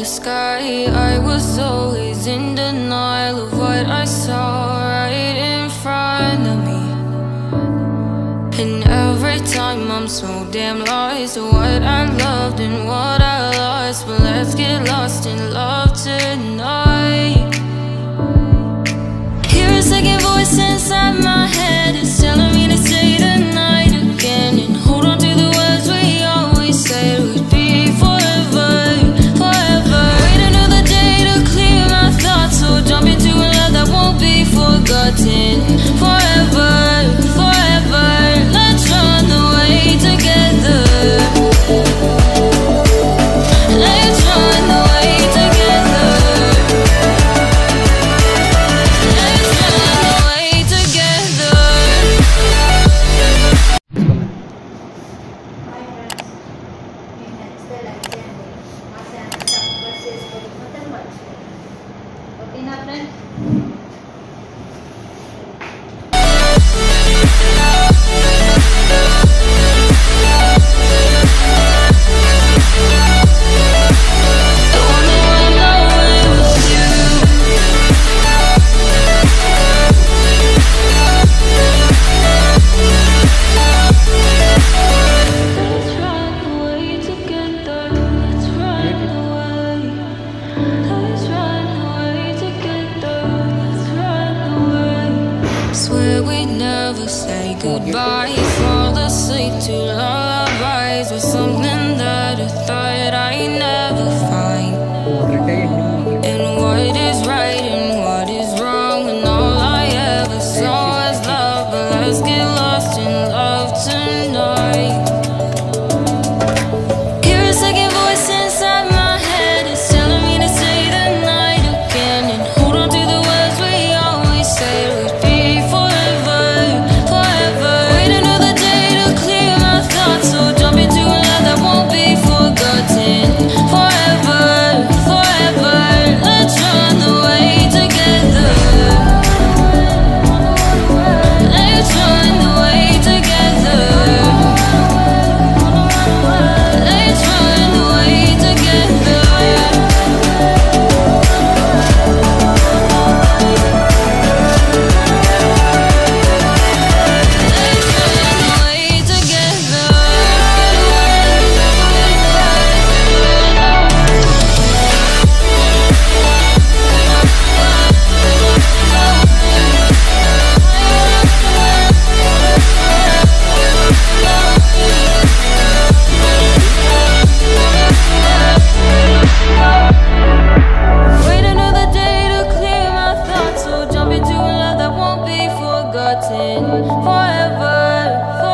the sky. I was always in denial of what I saw right in front of me. And every time I'm so damn lost to what I loved and what I lost. But let's get lost in love tonight. Hear a second voice inside my head, it's telling me to stay the night again and hold on to the words we always said would be forever, forever. Wait another day to clear my thoughts, so jump into a love that won't be forgotten. Forever, forever, let's run away together. Let's run away together. Let's run away together. Okay na, friend? Swear we'd never say goodbye. Fall asleep to lullabies with something that I thought I never